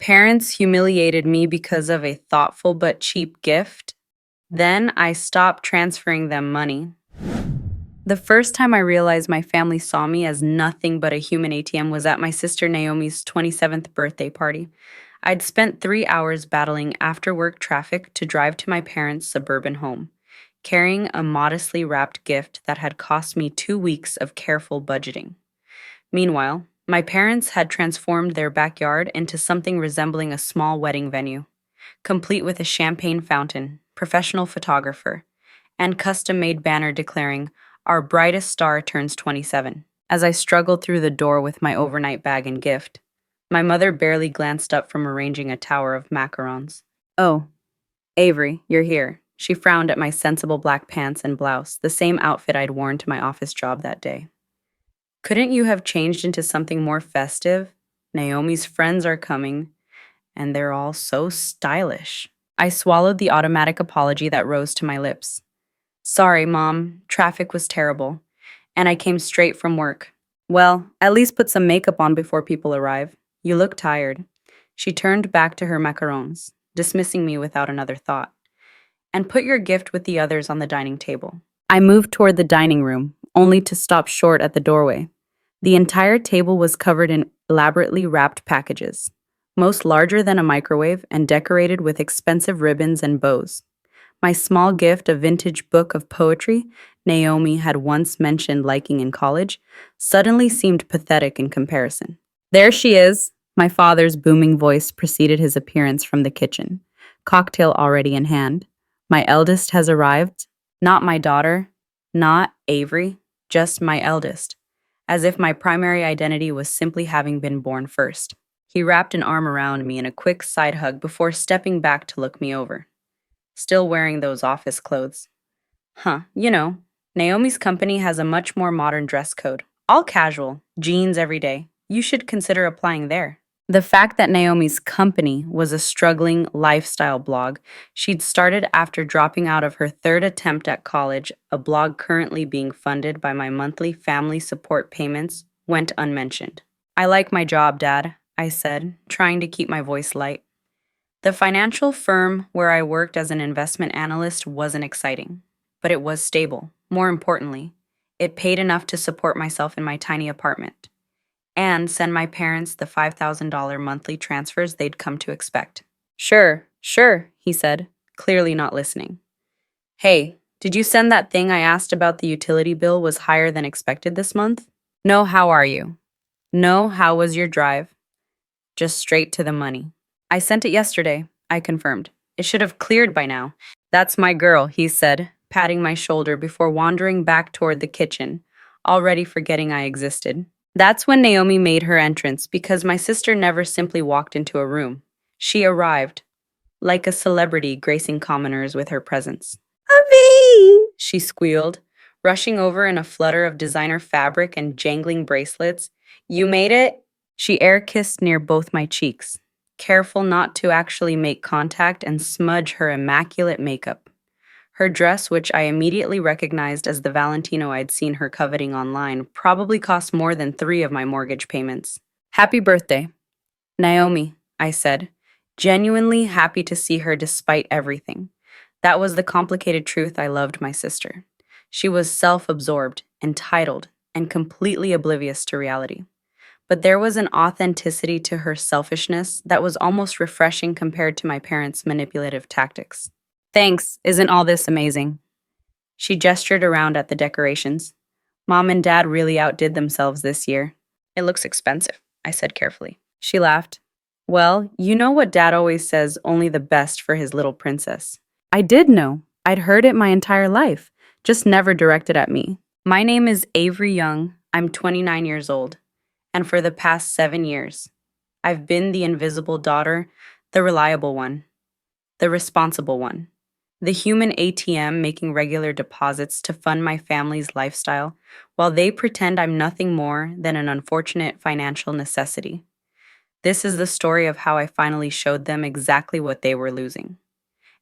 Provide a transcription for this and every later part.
parents humiliated me because of a thoughtful but cheap gift. Then I stopped transferring them money. The first time I realized my family saw me as nothing but a human ATM was at my sister Naomi's 27th birthday party. I'd spent 3 hours battling after work traffic to drive to my parents' suburban home, carrying a modestly wrapped gift that had cost me 2 weeks of careful budgeting. Meanwhile, my parents had transformed their backyard into something resembling a small wedding venue, complete with a champagne fountain, professional photographer, and custom made banner declaring, "Our brightest star turns 27." As I struggled through the door with my overnight bag and gift, my mother barely glanced up from arranging a tower of macarons. "Oh, Avery, you're here." She frowned at my sensible black pants and blouse, the same outfit I'd worn to my office job that day. "Couldn't you have changed into something more festive? Naomi's friends are coming, and they're all so stylish." I swallowed the automatic apology that rose to my lips. "Sorry, Mom. Traffic was terrible, and I came straight from work." "Well, at least put some makeup on before people arrive. You look tired." She turned back to her macarons, dismissing me without another thought. "And put your gift with the others on the dining table." I moved toward the dining room, only to stop short at the doorway. The entire table was covered in elaborately wrapped packages, most larger than a microwave and decorated with expensive ribbons and bows. My small gift, a vintage book of poetry Naomi had once mentioned liking in college, suddenly seemed pathetic in comparison. "There she is!" My father's booming voice preceded his appearance from the kitchen, cocktail already in hand. "My eldest has arrived. Not my daughter, not Avery, just my eldest," as if my primary identity was simply having been born first. He wrapped an arm around me in a quick side hug before stepping back to look me over. Still wearing those office clothes. Naomi's company has a much more modern dress code. All casual, jeans every day. You should consider applying there. The fact that Naomi's company was a struggling lifestyle blog she'd started after dropping out of her third attempt at college, a blog currently being funded by my monthly family support payments, went unmentioned. "I like my job, Dad," I said, trying to keep my voice light. The financial firm where I worked as an investment analyst wasn't exciting, but it was stable. More importantly, it paid enough to support myself in my tiny apartment and send my parents the $5,000 monthly transfers they'd come to expect. Sure, he said, clearly not listening. "Hey, did you send that thing I asked about? The utility bill was higher than expected this month?" "No, how are you?" "No, how was your drive?" "Just straight to the money." "I sent it yesterday," I confirmed. "It should have cleared by now." "That's my girl," he said, patting my shoulder before wandering back toward the kitchen, already forgetting I existed. That's when Naomi made her entrance, because my sister never simply walked into a room. She arrived, like a celebrity gracing commoners with her presence. "Avi!" she squealed, rushing over in a flutter of designer fabric and jangling bracelets. "You made it?" She air-kissed near both my cheeks, careful not to actually make contact and smudge her immaculate makeup. Her dress, which I immediately recognized as the Valentino I'd seen her coveting online, probably cost more than 3 of my mortgage payments. "Happy birthday, Naomi," I said, genuinely happy to see her despite everything. That was the complicated truth. I loved my sister. She was self-absorbed, entitled, and completely oblivious to reality. But there was an authenticity to her selfishness that was almost refreshing compared to my parents' manipulative tactics. "Thanks, isn't all this amazing?" She gestured around at the decorations. "Mom and Dad really outdid themselves this year." "It looks expensive," I said carefully. She laughed. "Well, you know what Dad always says, only the best for his little princess." I did know. I'd heard it my entire life, just never directed at me. "My name is Avery Young. I'm 29 years old. And for the past 7 years, I've been the invisible daughter, the reliable one, the responsible one. The human ATM making regular deposits to fund my family's lifestyle, while they pretend I'm nothing more than an unfortunate financial necessity. This is the story of how I finally showed them exactly what they were losing,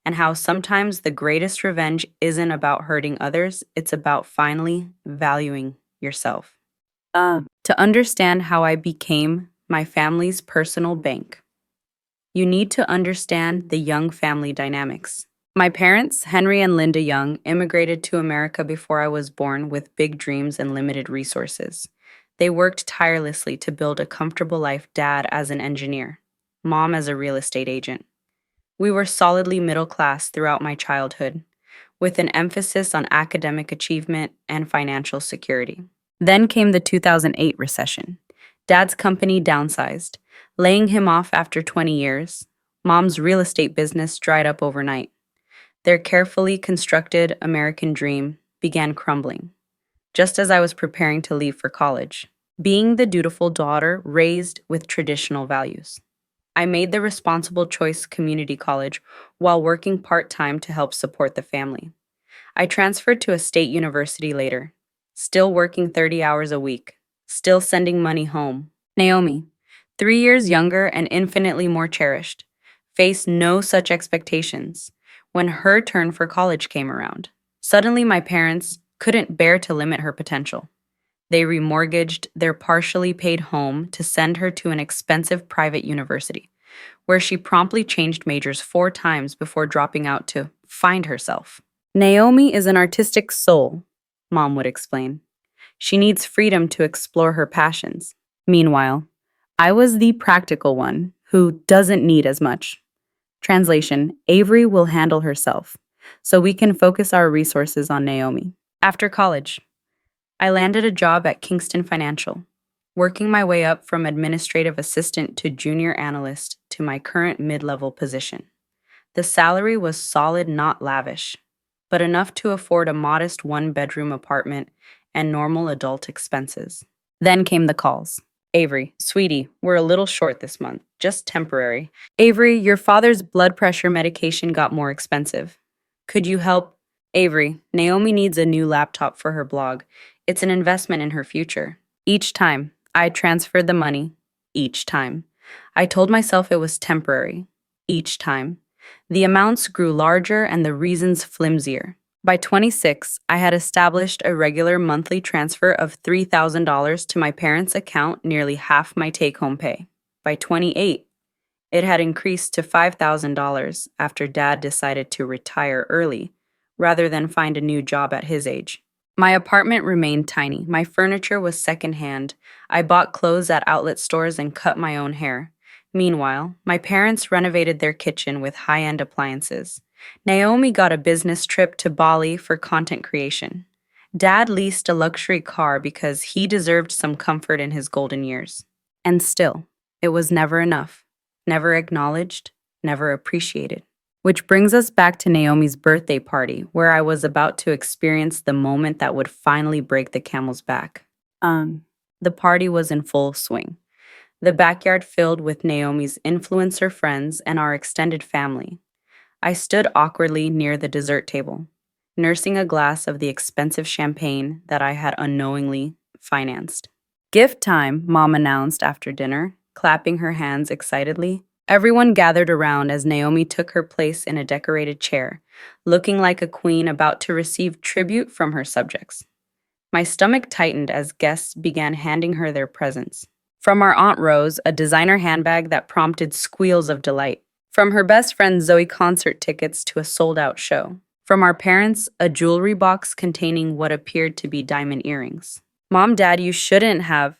and how sometimes the greatest revenge isn't about hurting others, it's about finally valuing yourself. To understand how I became my family's personal bank, You need to understand the Young family dynamics. My parents, Henry and Linda Young, immigrated to America before I was born with big dreams and limited resources. They worked tirelessly to build a comfortable life, dad as an engineer, mom as a real estate agent. We were solidly middle class throughout my childhood, with an emphasis on academic achievement and financial security. Then came the 2008 recession. Dad's company downsized, laying him off after 20 years. Mom's real estate business dried up overnight. Their carefully constructed American dream began crumbling, just as I was preparing to leave for college, being the dutiful daughter raised with traditional values. I made the responsible choice community college while working part-time to help support the family. I transferred to a state university later, still working 30 hours a week, still sending money home. Naomi, 3 years younger and infinitely more cherished, faced no such expectations when her turn for college came around. Suddenly, my parents couldn't bear to limit her potential. They remortgaged their partially paid home to send her to an expensive private university, where she promptly changed majors 4 times before dropping out to find herself. Naomi is an artistic soul, Mom would explain. She needs freedom to explore her passions. Meanwhile, I was the practical one who doesn't need as much. Translation: Avery will handle herself, so we can focus our resources on Naomi. After college, I landed a job at Kingston Financial, working my way up from administrative assistant to junior analyst to my current mid-level position. The salary was solid, not lavish, but enough to afford a modest one-bedroom apartment and normal adult expenses. Then came the calls. Avery, sweetie, we're a little short this month, just temporary. Avery, your father's blood pressure medication got more expensive. Could you help? Avery, Naomi needs a new laptop for her blog. It's an investment in her future. Each time, I transferred the money. Each time. I told myself it was temporary. Each time. The amounts grew larger and the reasons flimsier. By 26, I had established a regular monthly transfer of $3,000 to my parents' account, nearly half my take-home pay. By 28, it had increased to $5,000 after Dad decided to retire early, rather than find a new job at his age. My apartment remained tiny. My furniture was secondhand. I bought clothes at outlet stores and cut my own hair. Meanwhile, my parents renovated their kitchen with high-end appliances. Naomi got a business trip to Bali for content creation. Dad leased a luxury car because he deserved some comfort in his golden years. And still, it was never enough, never acknowledged, never appreciated. Which brings us back to Naomi's birthday party, where I was about to experience the moment that would finally break the camel's back. The party was in full swing. The backyard filled with Naomi's influencer friends and our extended family. I stood awkwardly near the dessert table, nursing a glass of the expensive champagne that I had unknowingly financed. Gift time, Mom announced after dinner, clapping her hands excitedly. Everyone gathered around as Naomi took her place in a decorated chair, looking like a queen about to receive tribute from her subjects. My stomach tightened as guests began handing her their presents. From our Aunt Rose, a designer handbag that prompted squeals of delight. From her best friend Zoe, concert tickets to a sold-out show. From our parents, a jewelry box containing what appeared to be diamond earrings. Mom, Dad, you shouldn't have,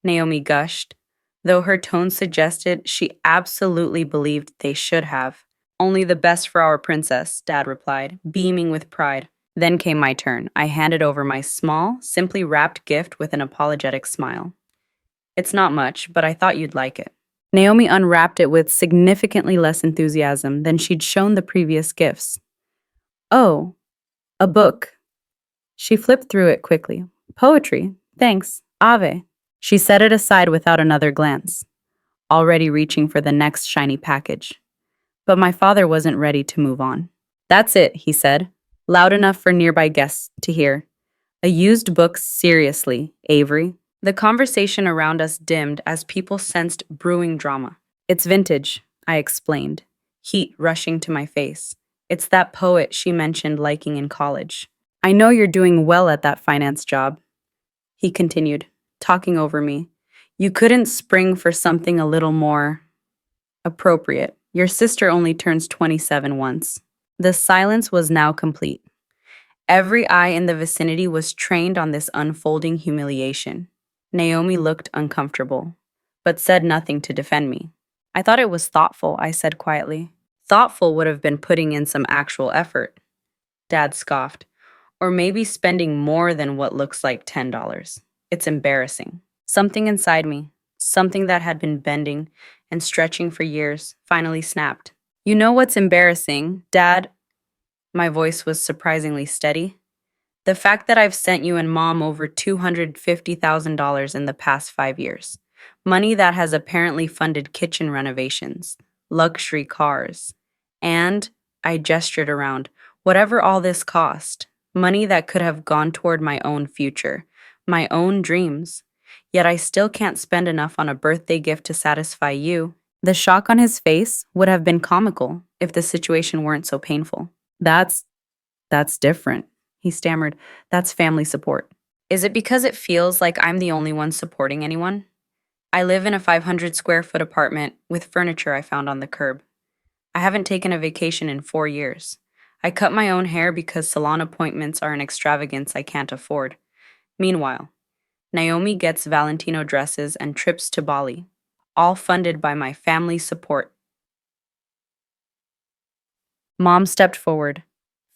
Naomi gushed, though her tone suggested she absolutely believed they should have. Only the best for our princess, Dad replied, beaming with pride. Then came my turn. I handed over my small, simply wrapped gift with an apologetic smile. It's not much, but I thought you'd like it. Naomi unwrapped it with significantly less enthusiasm than she'd shown the previous gifts. Oh, a book. She flipped through it quickly. Poetry. Thanks. Ave. She set it aside without another glance, already reaching for the next shiny package. But my father wasn't ready to move on. That's it, he said, loud enough for nearby guests to hear. A used book, seriously, Avery. The conversation around us dimmed as people sensed brewing drama. It's vintage, I explained, heat rushing to my face. It's that poet she mentioned liking in college. I know you're doing well at that finance job, he continued, talking over me. You couldn't spring for something a little more Appropriate. Your sister only turns 27 once. The silence was now complete. Every eye in the vicinity was trained on this unfolding humiliation. Naomi looked uncomfortable, but said nothing to defend me. I thought it was thoughtful, I said quietly. Thoughtful would have been putting in some actual effort. Dad scoffed. Or maybe spending more than what looks like $10. It's embarrassing. Something inside me, something that had been bending and stretching for years, finally snapped. You know what's embarrassing, Dad? My voice was surprisingly steady. The fact that I've sent you and Mom over $250,000 in the past 5 years. Money that has apparently funded kitchen renovations, luxury cars, and, I gestured around, whatever all this cost. Money that could have gone toward my own future, my own dreams. Yet I still can't spend enough on a birthday gift to satisfy you. The shock on his face would have been comical if the situation weren't so painful. That's different, he stammered. That's family support. Is it because it feels like I'm the only one supporting anyone? I live in a 500 square foot apartment with furniture I found on the curb. I haven't taken a vacation in 4 years. I cut my own hair because salon appointments are an extravagance I can't afford. Meanwhile, Naomi gets Valentino dresses and trips to Bali, all funded by my family support. Mom stepped forward,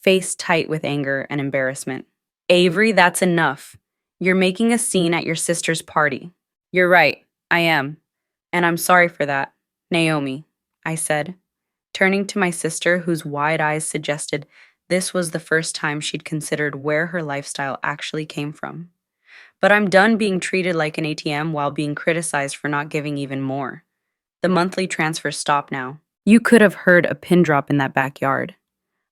face tight with anger and embarrassment. Avery, that's enough. You're making a scene at your sister's party. You're right, I am. And I'm sorry for that, Naomi, I said, turning to my sister, whose wide eyes suggested this was the first time she'd considered where her lifestyle actually came from. But I'm done being treated like an ATM while being criticized for not giving even more. The monthly transfers stop now. You could have heard a pin drop in that backyard.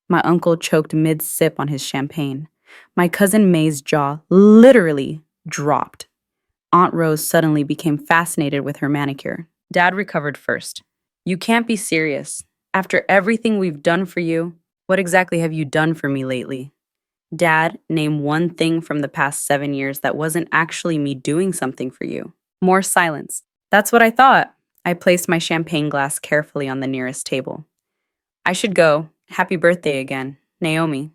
My uncle choked mid-sip on his champagne. My cousin May's jaw literally dropped. Aunt Rose suddenly became fascinated with her manicure. Dad recovered first. You can't be serious. After everything we've done for you, what exactly have you done for me lately? Dad, name one thing from the past 7 years that wasn't actually me doing something for you. More silence. That's what I thought. I placed my champagne glass carefully on the nearest table. I should go. Happy birthday again, Naomi.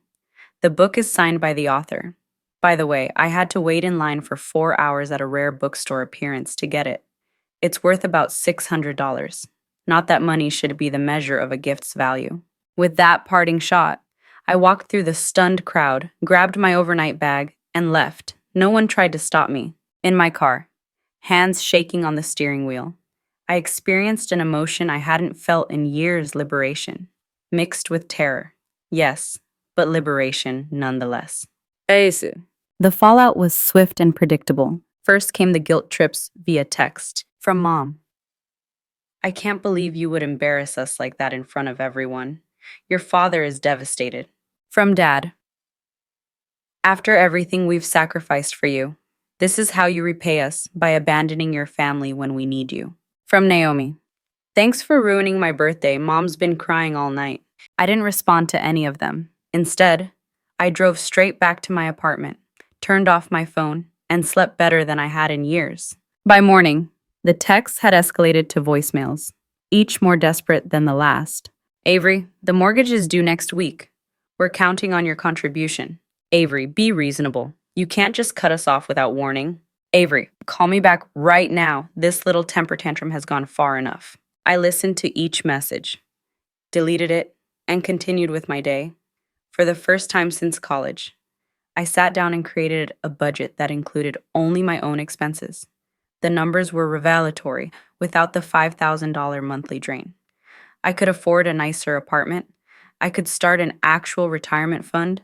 The book is signed by the author. By the way, I had to wait in line for 4 hours at a rare bookstore appearance to get it. It's worth about $600. Not that money should be the measure of a gift's value. With that parting shot, I walked through the stunned crowd, grabbed my overnight bag, and left. No one tried to stop me. In my car, hands shaking on the steering wheel, I experienced an emotion I hadn't felt in years: liberation, mixed with terror. Yes, but liberation nonetheless. The fallout was swift and predictable. First came the guilt trips via text from Mom. I can't believe you would embarrass us like that in front of everyone. Your father is devastated. From Dad. After everything we've sacrificed for you, this is how you repay us, by abandoning your family when we need you. From Naomi. Thanks for ruining my birthday. Mom's been crying all night. I didn't respond to any of them. Instead, I drove straight back to my apartment, turned off my phone, and slept better than I had in years. By morning, the texts had escalated to voicemails, each more desperate than the last. Avery, the mortgage is due next week. We're counting on your contribution. Avery, be reasonable. You can't just cut us off without warning. Avery, call me back right now. This little temper tantrum has gone far enough. I listened to each message, deleted it, and continued with my day. For the first time since college, I sat down and created a budget that included only my own expenses. The numbers were revelatory without the $5,000 monthly drain. I could afford a nicer apartment. I could start an actual retirement fund.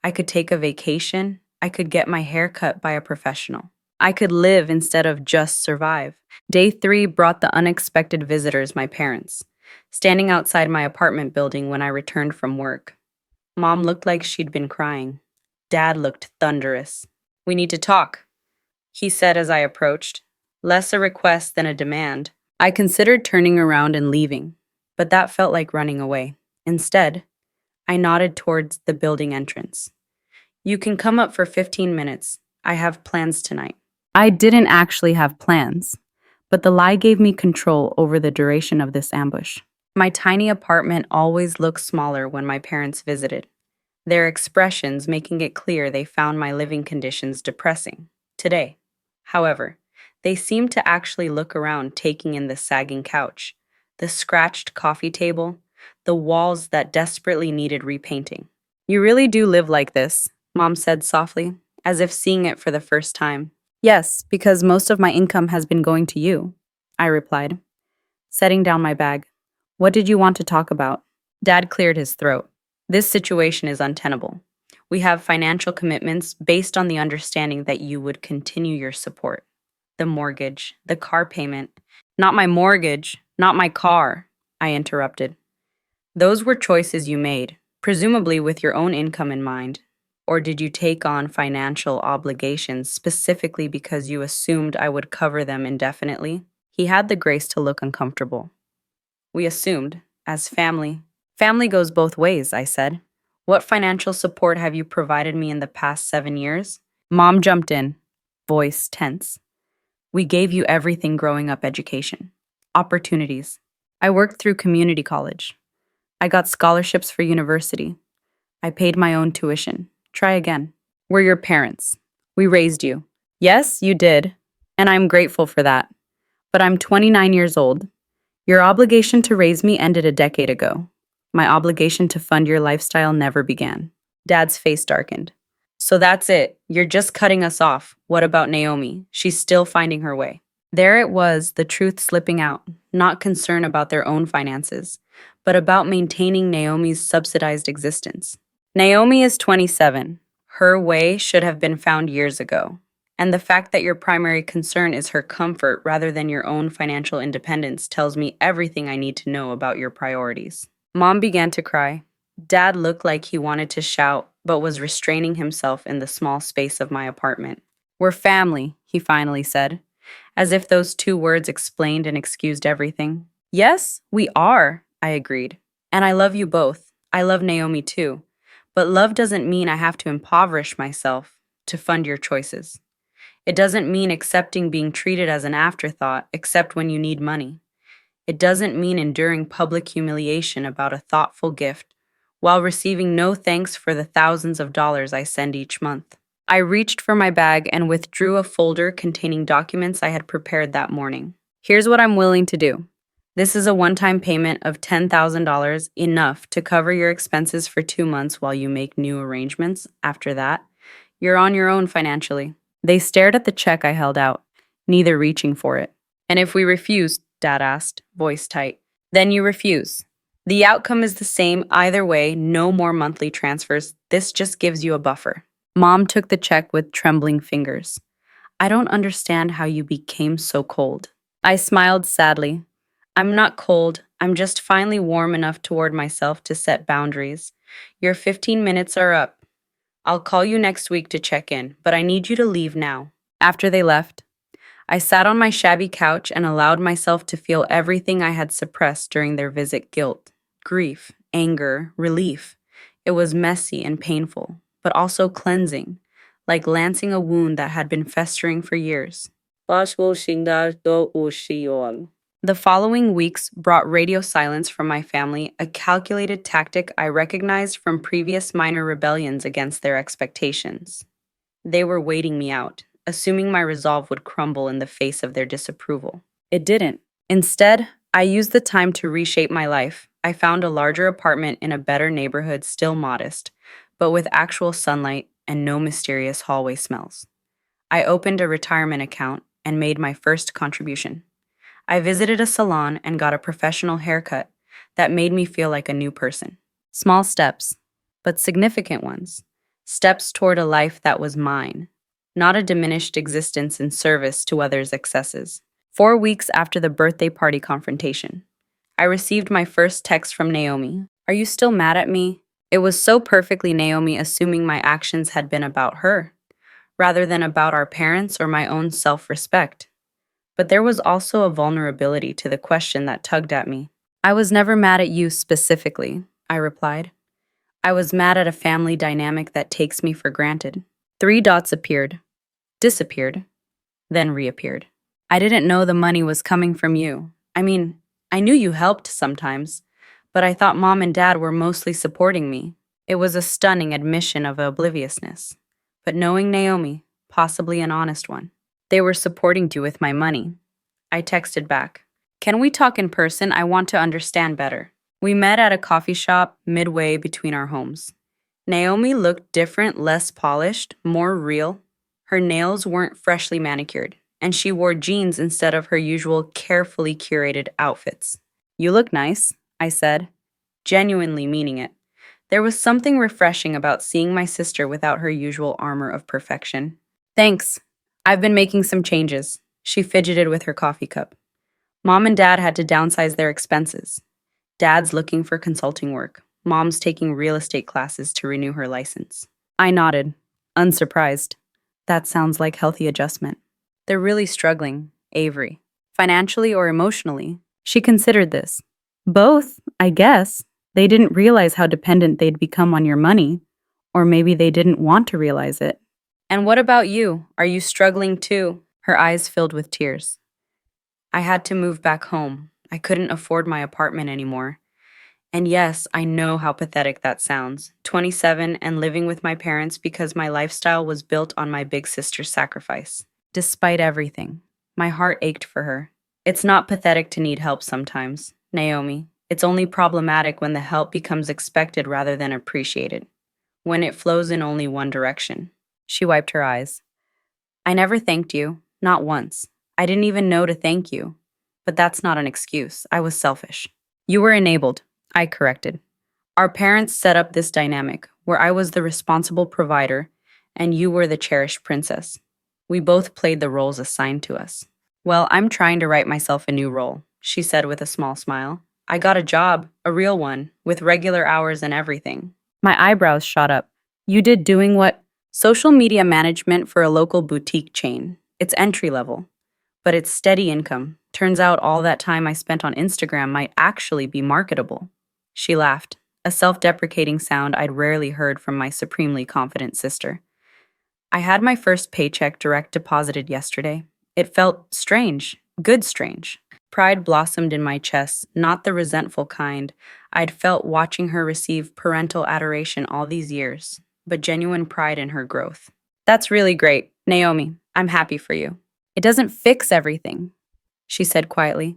I could take a vacation. I could get my hair cut by a professional. I could live instead of just survive. Day 3 brought the unexpected visitors, my parents, standing outside my apartment building when I returned from work. Mom looked like she'd been crying. Dad looked thunderous. We need to talk, he said as I approached. Less a request than a demand. I considered turning around and leaving, but that felt like running away. Instead, I nodded towards the building entrance. You can come up for 15 minutes. I have plans tonight. I didn't actually have plans, But the lie gave me control over the duration of this ambush. My tiny apartment always looked smaller when my parents visited, their expressions making it clear they found my living conditions depressing. Today, however, they seemed to actually look around, taking in the sagging couch, the scratched coffee table, the walls that desperately needed repainting. You really do live like this, Mom said softly, as if seeing it for the first time. Yes, because most of my income has been going to you, I replied, setting down my bag. What did you want to talk about? Dad cleared his throat. This situation is untenable. We have financial commitments based on the understanding that you would continue your support. The mortgage, the car payment. Not my mortgage, not my car, I interrupted. Those were choices you made, presumably with your own income in mind. Or did you take on financial obligations specifically because you assumed I would cover them indefinitely? He had the grace to look uncomfortable. We assumed, as family. Family goes both ways, I said. What financial support have you provided me in the past 7 years? Mom jumped in, voice tense. We gave you everything growing up: education, opportunities. I worked through community college. I got scholarships for university. I paid my own tuition. Try again. We're your parents. We raised you. Yes, you did, and I'm grateful for that. But I'm 29 years old. Your obligation to raise me ended a decade ago. My obligation to fund your lifestyle never began. Dad's face darkened. So that's it. You're just cutting us off. What about Naomi? She's still finding her way. There it was, the truth slipping out, not concern about their own finances, but about maintaining Naomi's subsidized existence. Naomi is 27. Her way should have been found years ago. And the fact that your primary concern is her comfort rather than your own financial independence tells me everything I need to know about your priorities. Mom began to cry. Dad looked like he wanted to shout, but was restraining himself in the small space of my apartment. We're family, he finally said, as if those 2 words explained and excused everything. Yes, we are, I agreed. And I love you both. I love Naomi too. But love doesn't mean I have to impoverish myself to fund your choices. It doesn't mean accepting being treated as an afterthought, except when you need money. It doesn't mean enduring public humiliation about a thoughtful gift, while receiving no thanks for the thousands of dollars I send each month. I reached for my bag and withdrew a folder containing documents I had prepared that morning. Here's what I'm willing to do. This is a one-time payment of $10,000, enough to cover your expenses for 2 months while you make new arrangements. After that, you're on your own financially. They stared at the check I held out, neither reaching for it. And if we refuse, Dad asked, voice tight, then you refuse. The outcome is the same either way, no more monthly transfers. This just gives you a buffer. Mom took the check with trembling fingers. I don't understand how you became so cold. I smiled sadly. I'm not cold. I'm just finally warm enough toward myself to set boundaries. Your 15 minutes are up. I'll call you next week to check in, but I need you to leave now. After they left, I sat on my shabby couch and allowed myself to feel everything I had suppressed during their visit: guilt, grief, anger, relief. It was messy and painful, but also cleansing, like lancing a wound that had been festering for years. The following weeks brought radio silence from my family, a calculated tactic I recognized from previous minor rebellions against their expectations. They were waiting me out, assuming my resolve would crumble in the face of their disapproval. It didn't. Instead, I used the time to reshape my life. I found a larger apartment in a better neighborhood, still modest, but with actual sunlight and no mysterious hallway smells. I opened a retirement account and made my first contribution. I visited a salon and got a professional haircut that made me feel like a new person. Small steps, but significant ones. Steps toward a life that was mine, not a diminished existence in service to others' excesses. 4 weeks after the birthday party confrontation, I received my first text from Naomi. Are you still mad at me? It was so perfectly Naomi assuming my actions had been about her, rather than about our parents or my own self-respect. But there was also a vulnerability to the question that tugged at me. I was never mad at you specifically, I replied. I was mad at a family dynamic that takes me for granted. 3 dots appeared, disappeared, then reappeared. I didn't know the money was coming from you. I mean, I knew you helped sometimes, but I thought mom and dad were mostly supporting me. It was a stunning admission of obliviousness. But knowing Naomi, possibly an honest one, they were supporting you with my money. I texted back, "Can we talk in person? I want to understand better." We met at a coffee shop midway between our homes. Naomi looked different, less polished, more real. Her nails weren't freshly manicured, and she wore jeans instead of her usual carefully curated outfits. "You look nice," I said, genuinely meaning it. There was something refreshing about seeing my sister without her usual armor of perfection. "Thanks. I've been making some changes." She fidgeted with her coffee cup. Mom and dad had to downsize their expenses. Dad's looking for consulting work. Mom's taking real estate classes to renew her license. I nodded, unsurprised. That sounds like healthy adjustment. They're really struggling, Avery. Financially or emotionally? She considered this. Both, I guess. They didn't realize how dependent they'd become on your money. Or maybe they didn't want to realize it. "And what about you? Are you struggling too?" Her eyes filled with tears. "I had to move back home. I couldn't afford my apartment anymore. And yes, I know how pathetic that sounds. 27 and living with my parents because my lifestyle was built on my big sister's sacrifice. Despite everything, my heart ached for her. It's not pathetic to need help sometimes, Naomi. It's only problematic when the help becomes expected rather than appreciated. When it flows in only one direction." She wiped her eyes. "I never thanked you, not once. I didn't even know to thank you. But that's not an excuse. I was selfish." "You were enabled," I corrected. "Our parents set up this dynamic where I was the responsible provider and you were the cherished princess. We both played the roles assigned to us." "Well, I'm trying to write myself a new role," she said with a small smile. "I got a job, a real one, with regular hours and everything." My eyebrows shot up. "You did doing what?" "Social media management for a local boutique chain. It's entry level, but it's steady income. Turns out all that time I spent on Instagram might actually be marketable." She laughed, a self-deprecating sound I'd rarely heard from my supremely confident sister. "I had my first paycheck direct deposited yesterday. It felt strange, good strange. Pride blossomed in my chest, not the resentful kind I'd felt watching her receive parental adoration all these years, but genuine pride in her growth. "That's really great, Naomi. I'm happy for you." "It doesn't fix everything," she said quietly.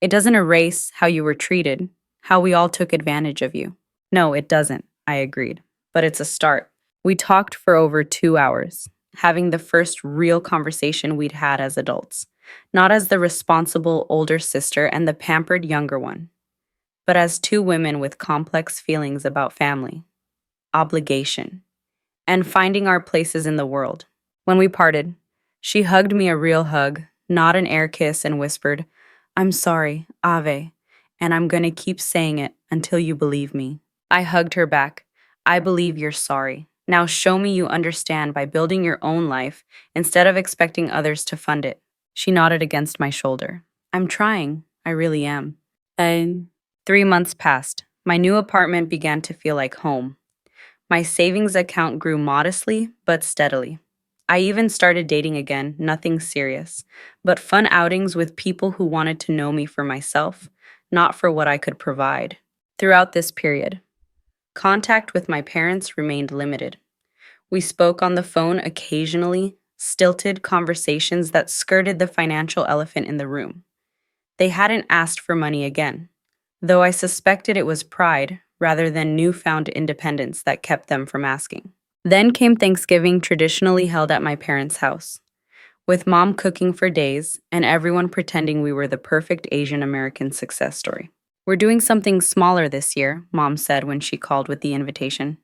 "It doesn't erase how you were treated, how we all took advantage of you." "No, it doesn't," I agreed. "But it's a start." We talked for over 2 hours, having the first real conversation we'd had as adults, not as the responsible older sister and the pampered younger one, but as two women with complex feelings about family, obligation, and finding our places in the world. When we parted, she hugged me a real hug, not an air kiss, and whispered, "I'm sorry, Ave, and I'm gonna keep saying it until you believe me." I hugged her back. "I believe you're sorry. Now show me you understand by building your own life instead of expecting others to fund it." She nodded against my shoulder. "I'm trying. I really am." And 3 months passed. My new apartment began to feel like home. My savings account grew modestly but steadily. I even started dating again, nothing serious, but fun outings with people who wanted to know me for myself, not for what I could provide. Throughout this period, contact with my parents remained limited. We spoke on the phone occasionally, stilted conversations that skirted the financial elephant in the room. They hadn't asked for money again, though I suspected it was pride rather than newfound independence that kept them from asking. Then came Thanksgiving, traditionally held at my parents' house, with mom cooking for days and everyone pretending we were the perfect Asian American success story. "We're doing something smaller this year," Mom said when she called with the invitation.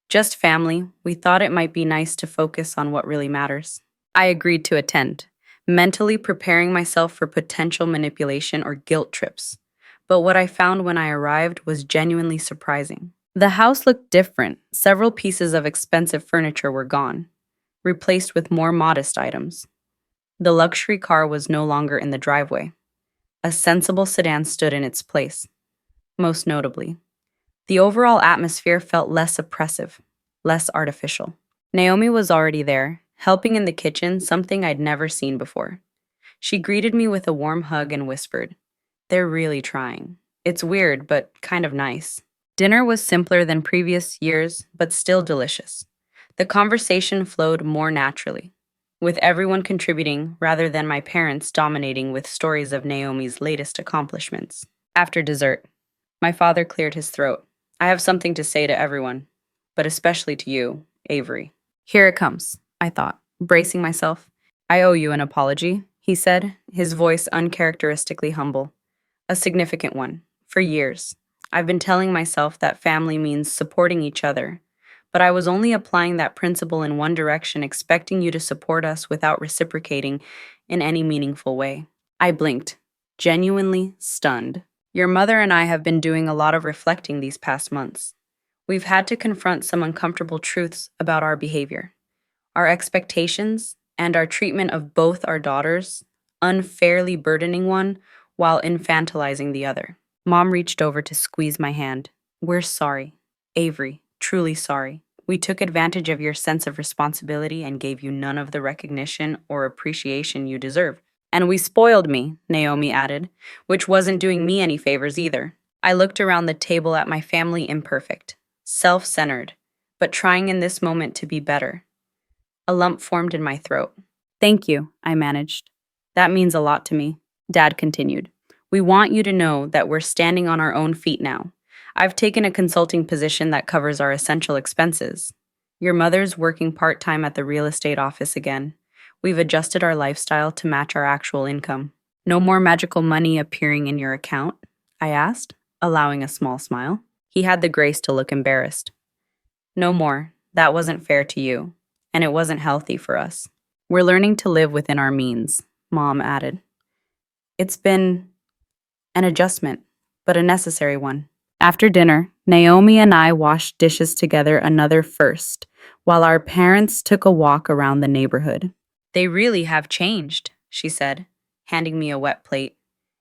"Just family. We thought it might be nice to focus on what really matters." I agreed to attend, mentally preparing myself for potential manipulation or guilt trips. But what I found when I arrived was genuinely surprising. The house looked different. Several pieces of expensive furniture were gone, replaced with more modest items. The luxury car was no longer in the driveway. A sensible sedan stood in its place. Most notably, the overall atmosphere felt less oppressive, less artificial. Naomi was already there, helping in the kitchen, something I'd never seen before. She greeted me with a warm hug and whispered, "They're really trying. It's weird, but kind of nice." Dinner was simpler than previous years, but still delicious. The conversation flowed more naturally, with everyone contributing rather than my parents dominating with stories of Naomi's latest accomplishments. After dessert, my father cleared his throat. "I have something to say to everyone, but especially to you, Avery." "Here it comes," I thought, bracing myself. "I owe you an apology," he said, his voice uncharacteristically humble. "A significant one. For years, I've been telling myself that family means supporting each other, but I was only applying that principle in one direction, expecting you to support us without reciprocating in any meaningful way." I blinked, genuinely stunned. "Your mother and I have been doing a lot of reflecting these past months. We've had to confront some uncomfortable truths about our behavior, our expectations, and our treatment of both our daughters, unfairly burdening one while infantilizing the other." Mom reached over to squeeze my hand. "We're sorry, Avery, truly sorry. We took advantage of your sense of responsibility and gave you none of the recognition or appreciation you deserved. And we spoiled me," Naomi added, "which wasn't doing me any favors either." I looked around the table at my family, imperfect, self-centered, but trying in this moment to be better. A lump formed in my throat. "Thank you," I managed. "That means a lot to me." Dad continued. "We want you to know that we're standing on our own feet now. I've taken a consulting position that covers our essential expenses. Your mother's working part-time at the real estate office again. We've adjusted our lifestyle to match our actual income." "No more magical money appearing in your account?" I asked, allowing a small smile. He had the grace to look embarrassed. "No more. That wasn't fair to you, and it wasn't healthy for us. We're learning to live within our means," Mom added. "It's been an adjustment, but a necessary one." After dinner, Naomi and I washed dishes together, another first, while our parents took a walk around the neighborhood. "They really have changed," she said, handing me a wet plate.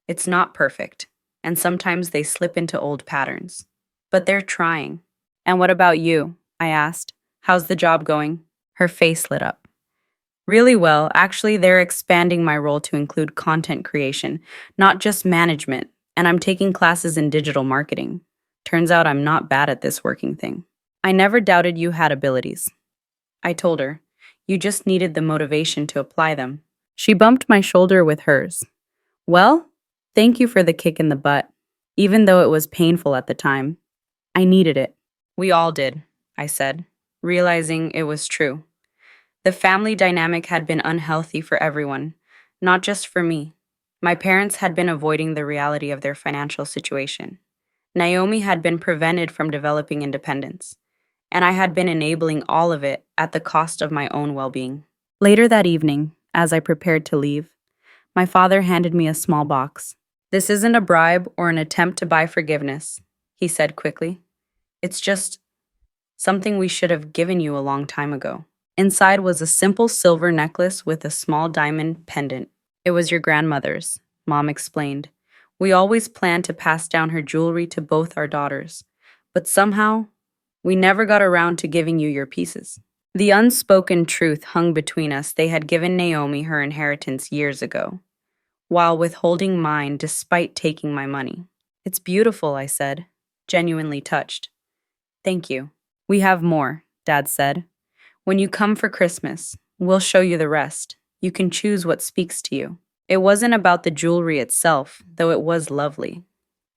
"It's not perfect, and sometimes they slip into old patterns. But they're trying." "And what about you?" I asked. "How's the job going?" Her face lit up. "Really well. Actually, they're expanding my role to include content creation, not just management, and I'm taking classes in digital marketing. Turns out I'm not bad at this working thing." "I never doubted you had abilities," I told her. "You just needed the motivation to apply them." She bumped my shoulder with hers. "Well, thank you for the kick in the butt, even though it was painful at the time. I needed it." "We all did," I said, realizing it was true. The family dynamic had been unhealthy for everyone, not just for me. My parents had been avoiding the reality of their financial situation. Naomi had been prevented from developing independence, and I had been enabling all of it at the cost of my own well-being. Later that evening, as I prepared to leave, my father handed me a small box. "This isn't a bribe or an attempt to buy forgiveness," he said quickly. "It's just something we should have given you a long time ago." Inside was a simple silver necklace with a small diamond pendant. "It was your grandmother's," Mom explained. "We always planned to pass down her jewelry to both our daughters, but somehow, we never got around to giving you your pieces." The unspoken truth hung between us. They had given Naomi her inheritance years ago, while withholding mine despite taking my money. "It's beautiful," I said, genuinely touched. "Thank you." "We have more," Dad said. "When you come for Christmas, we'll show you the rest. You can choose what speaks to you." It wasn't about the jewelry itself, though it was lovely.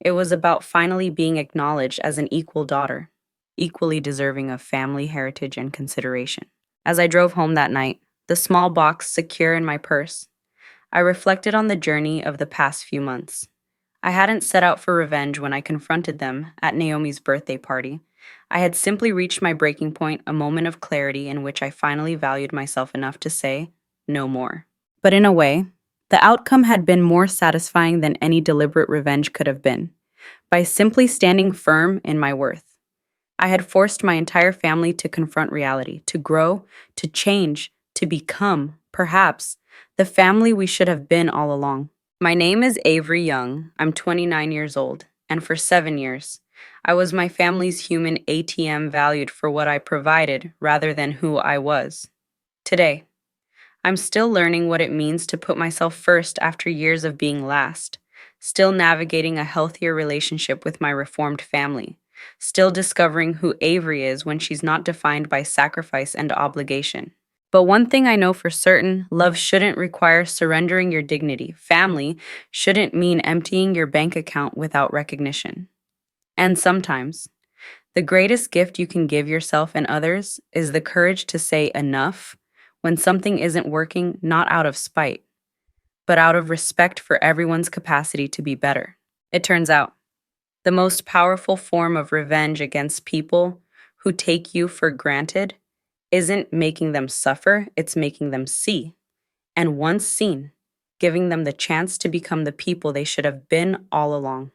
It was about finally being acknowledged as an equal daughter, equally deserving of family heritage and consideration. As I drove home that night, the small box secure in my purse, I reflected on the journey of the past few months. I hadn't set out for revenge when I confronted them at Naomi's birthday party. I had simply reached my breaking point, a moment of clarity in which I finally valued myself enough to say, no more. But in a way, the outcome had been more satisfying than any deliberate revenge could have been. By simply standing firm in my worth, I had forced my entire family to confront reality, to grow, to change, to become, perhaps, the family we should have been all along. My name is Avery Young. I'm 29 years old, and for 7 years, I was my family's human ATM, valued for what I provided rather than who I was. Today, I'm still learning what it means to put myself first after years of being last. Still navigating a healthier relationship with my reformed family. Still discovering who Avery is when she's not defined by sacrifice and obligation. But one thing I know for certain, love shouldn't require surrendering your dignity. Family shouldn't mean emptying your bank account without recognition. And sometimes, the greatest gift you can give yourself and others is the courage to say enough when something isn't working, not out of spite, but out of respect for everyone's capacity to be better. It turns out, the most powerful form of revenge against people who take you for granted isn't making them suffer, it's making them see. And once seen, giving them the chance to become the people they should have been all along.